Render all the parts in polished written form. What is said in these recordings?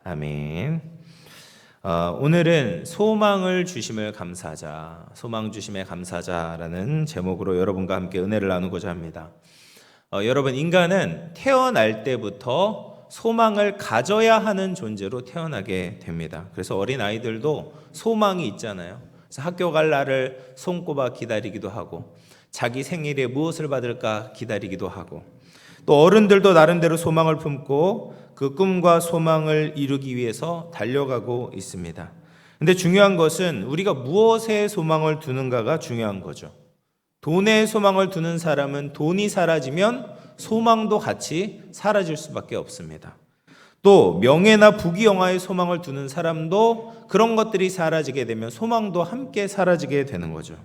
아멘. 오늘은 소망을 주심을 감사하자, 소망 주심에 감사하자라는 제목으로 여러분과 함께 은혜를 나누고자 합니다. 여러분, 인간은 태어날 때부터 소망을 가져야 하는 존재로 태어나게 됩니다. 그래서 어린 아이들도 소망이 있잖아요. 그래서 학교 갈 날을 손꼽아 기다리기도 하고, 자기 생일에 무엇을 받을까 기다리기도 하고, 또 어른들도 나름대로 소망을 품고 그 꿈과 소망을 이루기 위해서 달려가고 있습니다. 근데 중요한 것은 우리가 무엇에 소망을 두는가가 중요한 거죠. 돈에 소망을 두는 사람은 돈이 사라지면 소망도 같이 사라질 수밖에 없습니다. 또 명예나 부귀영화에 소망을 두는 사람도 그런 것들이 사라지게 되면 소망도 함께 사라지게 되는 거죠.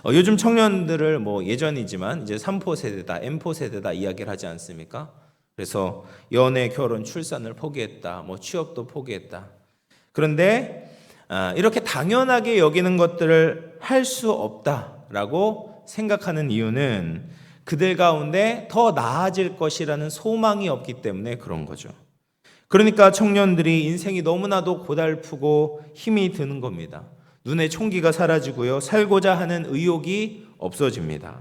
요즘 청년들을 예전이지만 이제 3포 세대다, M포 세대다 이야기를 하지 않습니까? 그래서 연애, 결혼, 출산을 포기했다, 취업도 포기했다. 그런데 이렇게 당연하게 여기는 것들을 할 수 없다라고 생각하는 이유는 그들 가운데 더 나아질 것이라는 소망이 없기 때문에 그런 거죠. 그러니까 청년들이 인생이 너무나도 고달프고 힘이 드는 겁니다. 눈에 총기가 사라지고요, 살고자 하는 의욕이 없어집니다.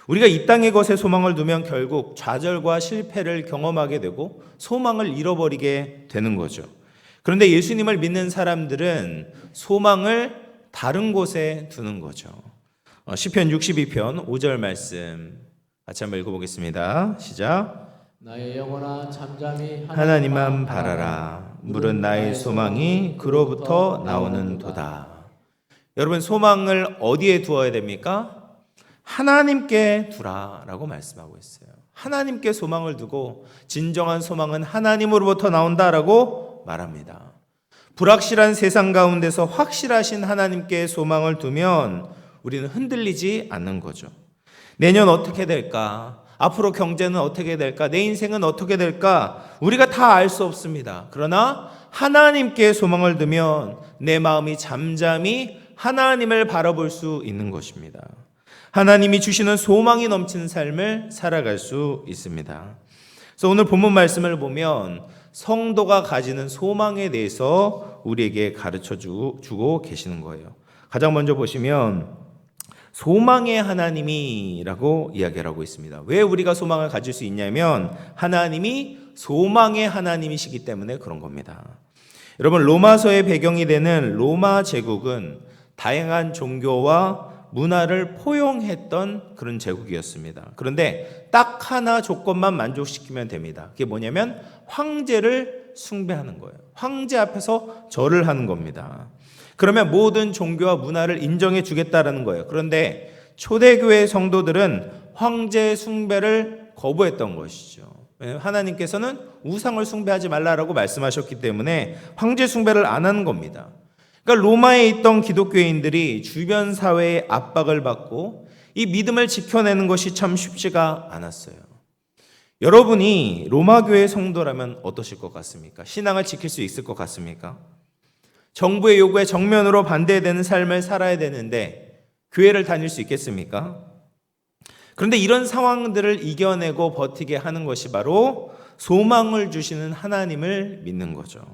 우리가 이 땅의 것에 소망을 두면 결국 좌절과 실패를 경험하게 되고 소망을 잃어버리게 되는 거죠. 그런데 예수님을 믿는 사람들은 소망을 다른 곳에 두는 거죠. 시편 62편 5절 말씀 같이 한번 읽어보겠습니다. 시작. 나의 영혼아 잠잠히 하나님만 바라라. 물은 나의 소망이 그로부터 나오는도다. 여러분, 소망을 어디에 두어야 됩니까? 하나님께 두라라고 말씀하고 있어요. 하나님께 소망을 두고 진정한 소망은 하나님으로부터 나온다라고 말합니다. 불확실한 세상 가운데서 확실하신 하나님께 소망을 두면 우리는 흔들리지 않는 거죠. 내년 어떻게 될까? 앞으로 경제는 어떻게 될까? 내 인생은 어떻게 될까? 우리가 다 알 수 없습니다. 그러나 하나님께 소망을 두면 내 마음이 잠잠히 하나님을 바라볼 수 있는 것입니다. 하나님이 주시는 소망이 넘치는 삶을 살아갈 수 있습니다. 그래서 오늘 본문 말씀을 보면 성도가 가지는 소망에 대해서 우리에게 가르쳐 주고 계시는 거예요. 가장 먼저 보시면 소망의 하나님이라고 이야기를 하고 있습니다. 왜 우리가 소망을 가질 수 있냐면 하나님이 소망의 하나님이시기 때문에 그런 겁니다. 여러분, 로마서의 배경이 되는 로마 제국은 다양한 종교와 문화를 포용했던 그런 제국이었습니다. 그런데 딱 하나 조건만 만족시키면 됩니다. 그게 뭐냐면 황제를 숭배하는 거예요. 황제 앞에서 절을 하는 겁니다. 그러면 모든 종교와 문화를 인정해 주겠다라는 거예요. 그런데 초대교회 성도들은 황제 숭배를 거부했던 것이죠. 하나님께서는 우상을 숭배하지 말라라고 말씀하셨기 때문에 황제 숭배를 안 하는 겁니다. 그러니까 로마에 있던 기독교인들이 주변 사회의 압박을 받고 이 믿음을 지켜내는 것이 참 쉽지가 않았어요. 여러분이 로마 교회 성도라면 어떠실 것 같습니까? 신앙을 지킬 수 있을 것 같습니까? 정부의 요구에 정면으로 반대되는 삶을 살아야 되는데 교회를 다닐 수 있겠습니까? 그런데 이런 상황들을 이겨내고 버티게 하는 것이 바로 소망을 주시는 하나님을 믿는 거죠.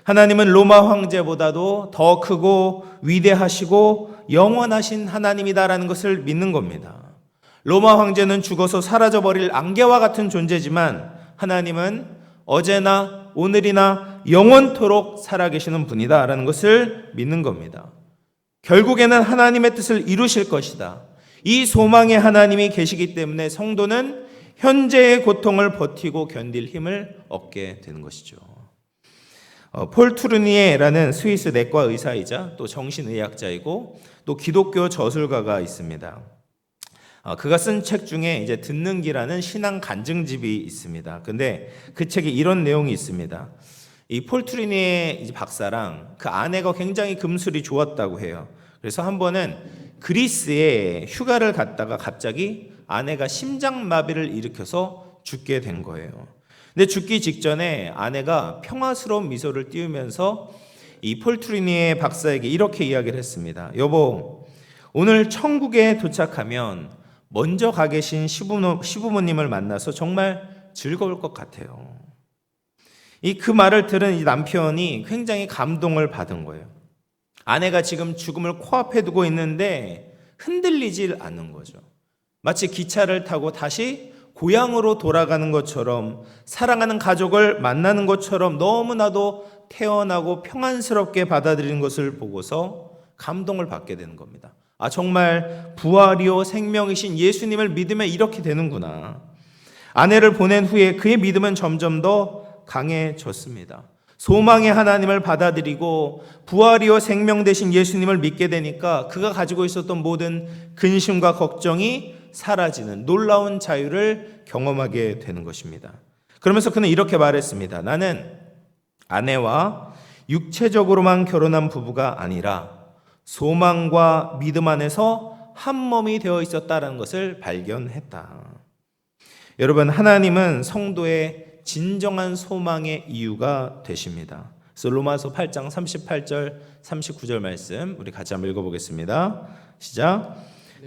하나님은 로마 황제보다도 더 크고 위대하시고 영원하신 하나님이다라는 것을 믿는 겁니다. 로마 황제는 죽어서 사라져버릴 안개와 같은 존재지만 하나님은 어제나 오늘이나 영원토록 살아계시는 분이다라는 것을 믿는 겁니다. 결국에는 하나님의 뜻을 이루실 것이다. 이 소망의 하나님이 계시기 때문에 성도는 현재의 고통을 버티고 견딜 힘을 얻게 되는 것이죠. 폴 투르니에라는 스위스 내과 의사이자 또 정신의학자이고 또 기독교 저술가가 있습니다. 그가 쓴 책 중에 이제 듣는 기라는 신앙 간증집이 있습니다. 근데 그 책에 이런 내용이 있습니다. 이 폴 투르니에 박사랑 그 아내가 굉장히 금술이 좋았다고 해요. 그래서 한 번은 그리스에 휴가를 갔다가 갑자기 아내가 심장마비를 일으켜서 죽게 된 거예요. 근데 죽기 직전에 아내가 평화스러운 미소를 띄우면서 이 폴 투르니에 박사에게 이렇게 이야기를 했습니다. 여보, 오늘 천국에 도착하면 먼저 가 계신 시부모님을 만나서 정말 즐거울 것 같아요. 그 말을 들은 이 남편이 굉장히 감동을 받은 거예요. 아내가 지금 죽음을 코앞에 두고 있는데 흔들리질 않는 거죠. 마치 기차를 타고 다시 고향으로 돌아가는 것처럼, 사랑하는 가족을 만나는 것처럼 너무나도 태연하고 평안스럽게 받아들이는 것을 보고서 감동을 받게 되는 겁니다. 정말 부활이요 생명이신 예수님을 믿으면 이렇게 되는구나. 아내를 보낸 후에 그의 믿음은 점점 더 강해졌습니다. 소망의 하나님을 받아들이고 부활이요 생명 되신 예수님을 믿게 되니까 그가 가지고 있었던 모든 근심과 걱정이 사라지는 놀라운 자유를 경험하게 되는 것입니다. 그러면서 그는 이렇게 말했습니다. 나는 아내와 육체적으로만 결혼한 부부가 아니라 소망과 믿음 안에서 한 몸이 되어 있었다는 것을 발견했다. 여러분, 하나님은 성도의 진정한 소망의 이유가 되십니다. 그래서 로마서 8장 38절 39절 말씀 우리 같이 한번 읽어보겠습니다. 시작.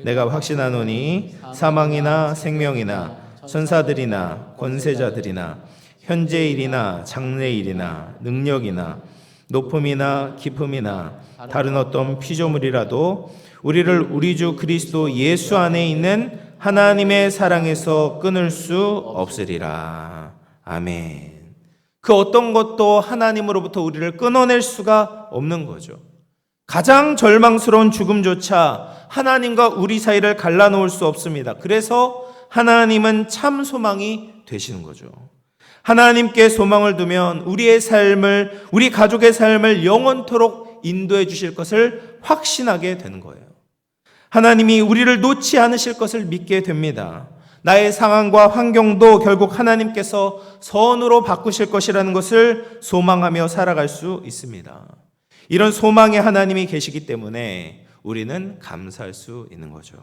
내가 확신하노니 사망이나 생명이나 천사들이나 권세자들이나 현재일이나 장래일이나 능력이나 높음이나 깊음이나 다른 어떤 피조물이라도 우리를 우리 주 그리스도 예수 안에 있는 하나님의 사랑에서 끊을 수 없으리라. 아멘. 그 어떤 것도 하나님으로부터 우리를 끊어낼 수가 없는 거죠. 가장 절망스러운 죽음조차 하나님과 우리 사이를 갈라놓을 수 없습니다. 그래서 하나님은 참 소망이 되시는 거죠. 하나님께 소망을 두면 우리의 삶을, 우리 가족의 삶을 영원토록 인도해 주실 것을 확신하게 되는 거예요. 하나님이 우리를 놓지 않으실 것을 믿게 됩니다. 나의 상황과 환경도 결국 하나님께서 선으로 바꾸실 것이라는 것을 소망하며 살아갈 수 있습니다. 이런 소망의 하나님이 계시기 때문에 우리는 감사할 수 있는 거죠.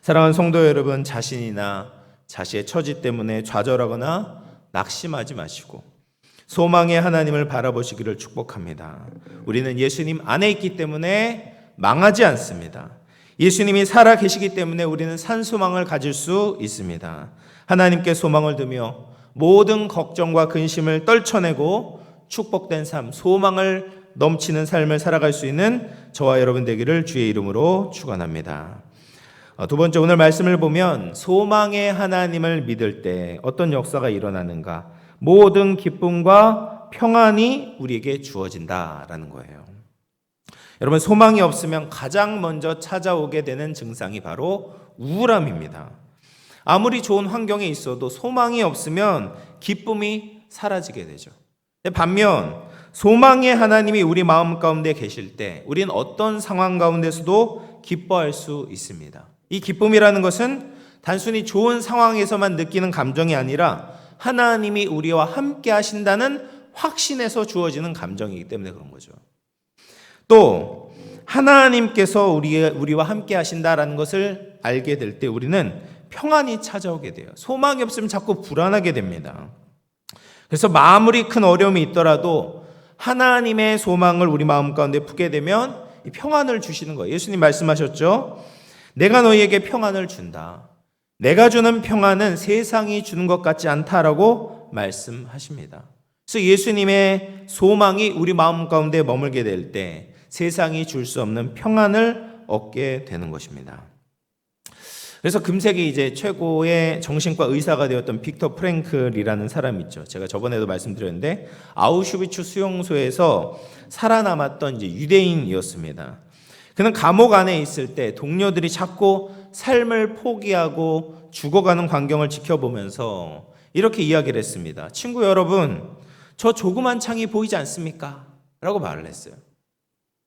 사랑하는 성도 여러분, 자신이나 자신의 처지 때문에 좌절하거나 낙심하지 마시고 소망의 하나님을 바라보시기를 축복합니다. 우리는 예수님 안에 있기 때문에 망하지 않습니다. 예수님이 살아 계시기 때문에 우리는 산소망을 가질 수 있습니다. 하나님께 소망을 두며 모든 걱정과 근심을 떨쳐내고 축복된 삶, 소망을 넘치는 삶을 살아갈 수 있는 저와 여러분 되기를 주의 이름으로 축원합니다. 두 번째, 오늘 말씀을 보면 소망의 하나님을 믿을 때 어떤 역사가 일어나는가? 모든 기쁨과 평안이 우리에게 주어진다라는 거예요. 여러분, 소망이 없으면 가장 먼저 찾아오게 되는 증상이 바로 우울함입니다. 아무리 좋은 환경에 있어도 소망이 없으면 기쁨이 사라지게 되죠. 반면 소망의 하나님이 우리 마음 가운데 계실 때 우리는 어떤 상황 가운데서도 기뻐할 수 있습니다. 이 기쁨이라는 것은 단순히 좋은 상황에서만 느끼는 감정이 아니라 하나님이 우리와 함께 하신다는 확신에서 주어지는 감정이기 때문에 그런 거죠. 또 하나님께서 우리와 함께 하신다라는 것을 알게 될 때 우리는 평안이 찾아오게 돼요. 소망이 없으면 자꾸 불안하게 됩니다. 그래서 아무리 큰 어려움이 있더라도 하나님의 소망을 우리 마음 가운데 품게 되면 이 평안을 주시는 거예요. 예수님 말씀하셨죠. 내가 너희에게 평안을 준다. 내가 주는 평안은 세상이 주는 것 같지 않다라고 말씀하십니다. 그래서 예수님의 소망이 우리 마음 가운데 머물게 될 때 세상이 줄 수 없는 평안을 얻게 되는 것입니다. 그래서 금세기 이제 최고의 정신과 의사가 되었던 빅터 프랭클이라는 사람이 있죠. 제가 저번에도 말씀드렸는데 아우슈비츠 수용소에서 살아남았던 이제 유대인이었습니다. 그는 감옥 안에 있을 때 동료들이 자꾸 삶을 포기하고 죽어가는 광경을 지켜보면서 이렇게 이야기를 했습니다. 친구 여러분, 저 조그만 창이 보이지 않습니까? 라고 말을 했어요.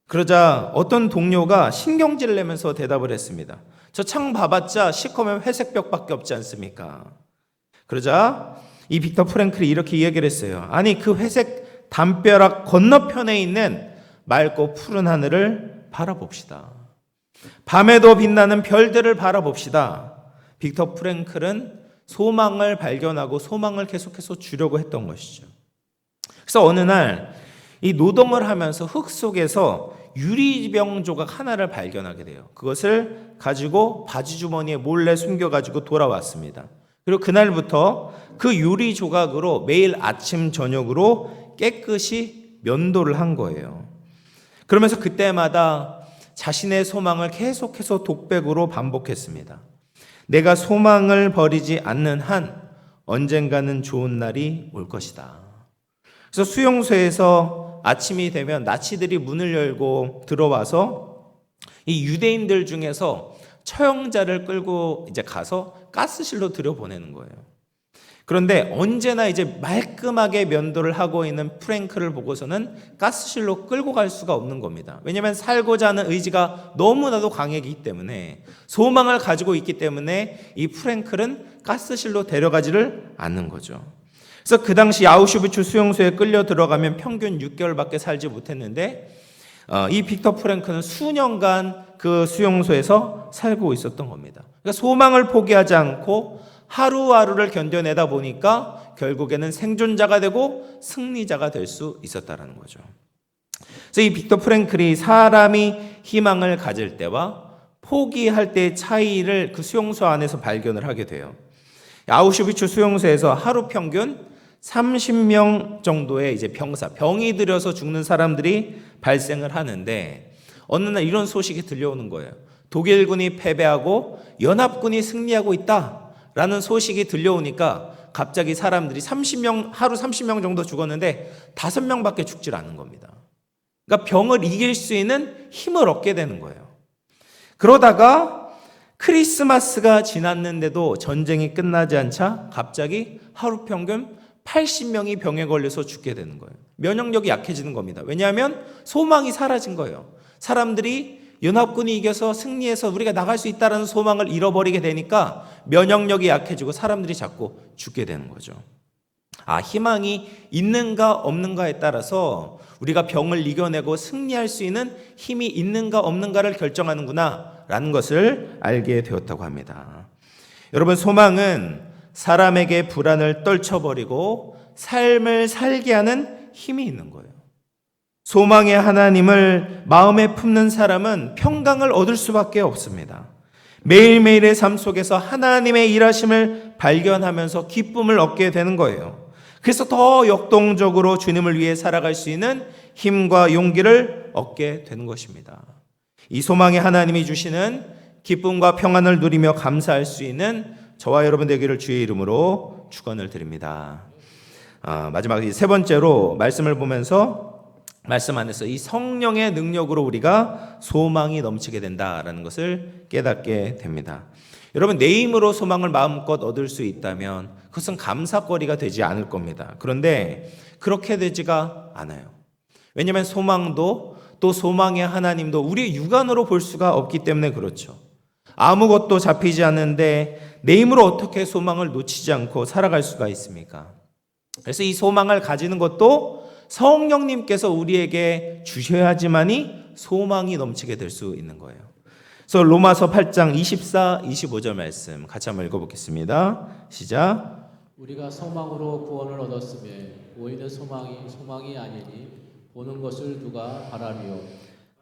그러자 어떤 동료가 신경질을 내면서 대답을 했습니다. 저 창 봐봤자 시커먼 회색 벽밖에 없지 않습니까? 그러자 이 빅터 프랭클이 이렇게 이야기를 했어요. 아니, 그 회색 담벼락 건너편에 있는 맑고 푸른 하늘을 바라봅시다. 밤에도 빛나는 별들을 바라봅시다. 빅터 프랭클은 소망을 발견하고 소망을 계속해서 주려고 했던 것이죠. 그래서 어느 날 이 노동을 하면서 흙 속에서 유리병 조각 하나를 발견하게 돼요. 그것을 가지고 바지 주머니에 몰래 숨겨가지고 돌아왔습니다. 그리고 그날부터 그 유리 조각으로 매일 아침 저녁으로 깨끗이 면도를 한 거예요. 그러면서 그때마다 자신의 소망을 계속해서 독백으로 반복했습니다. 내가 소망을 버리지 않는 한 언젠가는 좋은 날이 올 것이다. 그래서 수용소에서 아침이 되면 나치들이 문을 열고 들어와서 이 유대인들 중에서 처형자를 끌고 이제 가서 가스실로 들여보내는 거예요. 그런데 언제나 이제 말끔하게 면도를 하고 있는 프랭크를 보고서는 가스실로 끌고 갈 수가 없는 겁니다. 왜냐하면 살고자 하는 의지가 너무나도 강하기 때문에, 소망을 가지고 있기 때문에 이 프랭클은 가스실로 데려가지를 않는 거죠. 그래서 그 당시 아우슈비츠 수용소에 끌려 들어가면 평균 6개월밖에 살지 못했는데 이 빅터 프랭크는 수년간 그 수용소에서 살고 있었던 겁니다. 그러니까 소망을 포기하지 않고 하루하루를 견뎌내다 보니까 결국에는 생존자가 되고 승리자가 될 수 있었다는 거죠. 그래서 이 빅터 프랭클이 사람이 희망을 가질 때와 포기할 때의 차이를 그 수용소 안에서 발견을 하게 돼요. 아우슈비츠 수용소에서 하루 평균 30명 정도의 이제 병이 들여서 죽는 사람들이 발생을 하는데, 어느 날 이런 소식이 들려오는 거예요. 독일군이 패배하고 연합군이 승리하고 있다라는 소식이 들려오니까 갑자기 사람들이 하루 30명 정도 죽었는데 5명밖에 죽질 않는 겁니다. 그러니까 병을 이길 수 있는 힘을 얻게 되는 거예요. 그러다가 크리스마스가 지났는데도 전쟁이 끝나지 않자 갑자기 하루 평균 80명이 병에 걸려서 죽게 되는 거예요. 면역력이 약해지는 겁니다. 왜냐하면 소망이 사라진 거예요. 사람들이 연합군이 이겨서 승리해서 우리가 나갈 수 있다는 소망을 잃어버리게 되니까 면역력이 약해지고 사람들이 자꾸 죽게 되는 거죠. 희망이 있는가 없는가에 따라서 우리가 병을 이겨내고 승리할 수 있는 힘이 있는가 없는가를 결정하는구나 라는 것을 알게 되었다고 합니다. 여러분, 소망은 사람에게 불안을 떨쳐버리고 삶을 살게 하는 힘이 있는 거예요. 소망의 하나님을 마음에 품는 사람은 평강을 얻을 수밖에 없습니다. 매일매일의 삶 속에서 하나님의 일하심을 발견하면서 기쁨을 얻게 되는 거예요. 그래서 더 역동적으로 주님을 위해 살아갈 수 있는 힘과 용기를 얻게 되는 것입니다. 이 소망의 하나님이 주시는 기쁨과 평안을 누리며 감사할 수 있는 저와 여러분 되기를 주의 이름으로 축원을 드립니다. 마지막 세 번째로 말씀을 보면서 말씀 안에서 이 성령의 능력으로 우리가 소망이 넘치게 된다라는 것을 깨닫게 됩니다. 여러분, 내 힘으로 소망을 마음껏 얻을 수 있다면 그것은 감사거리가 되지 않을 겁니다. 그런데 그렇게 되지가 않아요. 왜냐하면 소망도 또 소망의 하나님도 우리의 육안으로 볼 수가 없기 때문에 그렇죠. 아무것도 잡히지 않는데 내 힘으로 어떻게 소망을 놓치지 않고 살아갈 수가 있습니까? 그래서 이 소망을 가지는 것도 성령님께서 우리에게 주셔야지만이 소망이 넘치게 될 수 있는 거예요. 그래서 로마서 8장 24, 25절 말씀 같이 한번 읽어보겠습니다. 시작. 우리가 소망으로 구원을 얻었으며 보이는 소망이 아니니 보는 것을 누가 바라리요.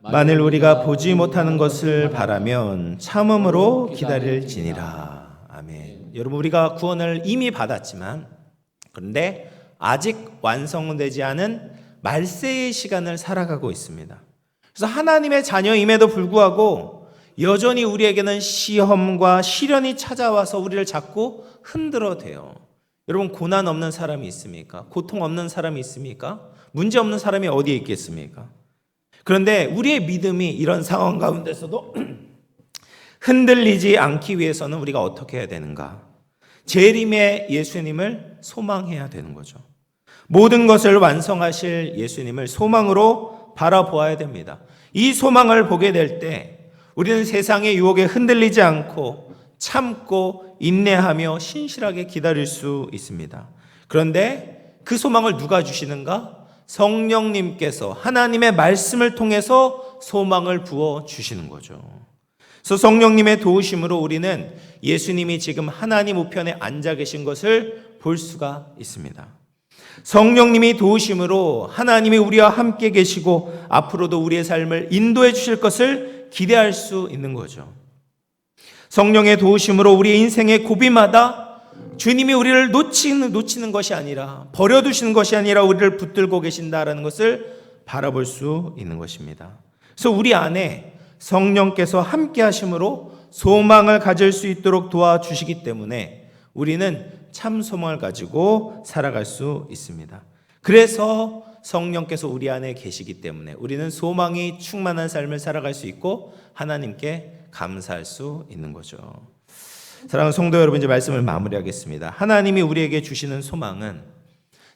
만일 우리가 보지 못하는 것을 바라면 참음으로 기다릴지니라. 아멘. 여러분, 우리가 구원을 이미 받았지만 그런데 아직 완성되지 않은 말세의 시간을 살아가고 있습니다. 그래서 하나님의 자녀임에도 불구하고 여전히 우리에게는 시험과 시련이 찾아와서 우리를 자꾸 흔들어대요. 여러분, 고난 없는 사람이 있습니까? 고통 없는 사람이 있습니까? 문제 없는 사람이 어디에 있겠습니까? 그런데 우리의 믿음이 이런 상황 가운데서도 흔들리지 않기 위해서는 우리가 어떻게 해야 되는가? 재림의 예수님을 소망해야 되는 거죠. 모든 것을 완성하실 예수님을 소망으로 바라보아야 됩니다. 이 소망을 보게 될 때 우리는 세상의 유혹에 흔들리지 않고 참고 인내하며 신실하게 기다릴 수 있습니다. 그런데 그 소망을 누가 주시는가? 성령님께서 하나님의 말씀을 통해서 소망을 부어 주시는 거죠. 그래서 성령님의 도우심으로 우리는 예수님이 지금 하나님 우편에 앉아 계신 것을 볼 수가 있습니다. 성령님이 도우심으로 하나님이 우리와 함께 계시고 앞으로도 우리의 삶을 인도해 주실 것을 기대할 수 있는 거죠. 성령의 도우심으로 우리의 인생의 고비마다 주님이 우리를 놓치는 것이 아니라, 버려두시는 것이 아니라 우리를 붙들고 계신다라는 것을 바라볼 수 있는 것입니다. 그래서 우리 안에 성령께서 함께 하심으로 소망을 가질 수 있도록 도와주시기 때문에 우리는 참 소망을 가지고 살아갈 수 있습니다. 그래서 성령께서 우리 안에 계시기 때문에 우리는 소망이 충만한 삶을 살아갈 수 있고 하나님께 감사할 수 있는 거죠. 사랑하는 성도 여러분, 이제 말씀을 마무리하겠습니다. 하나님이 우리에게 주시는 소망은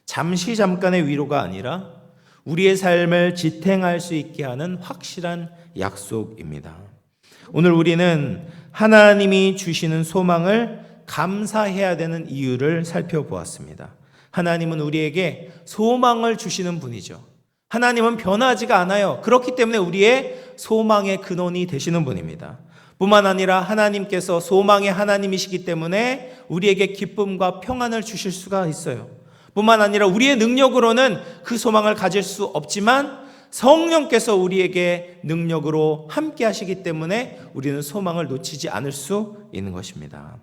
잠깐의 위로가 아니라 우리의 삶을 지탱할 수 있게 하는 확실한 약속입니다. 오늘 우리는 하나님이 주시는 소망을 감사해야 되는 이유를 살펴보았습니다. 하나님은 우리에게 소망을 주시는 분이죠. 하나님은 변하지가 않아요. 그렇기 때문에 우리의 소망의 근원이 되시는 분입니다. 뿐만 아니라 하나님께서 소망의 하나님이시기 때문에 우리에게 기쁨과 평안을 주실 수가 있어요. 뿐만 아니라 우리의 능력으로는 그 소망을 가질 수 없지만 성령께서 우리에게 능력으로 함께 하시기 때문에 우리는 소망을 놓치지 않을 수 있는 것입니다.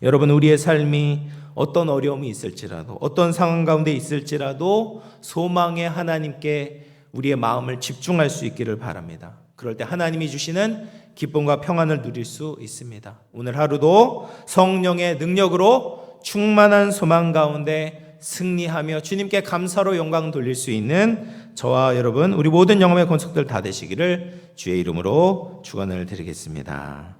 여러분, 우리의 삶이 어떤 어려움이 있을지라도, 어떤 상황 가운데 있을지라도 소망의 하나님께 우리의 마음을 집중할 수 있기를 바랍니다. 그럴 때 하나님이 주시는 기쁨과 평안을 누릴 수 있습니다. 오늘 하루도 성령의 능력으로 충만한 소망 가운데 승리하며 주님께 감사로 영광 돌릴 수 있는 저와 여러분, 우리 모든 영혼의 권속들 다 되시기를 주의 이름으로 축원을 드리겠습니다.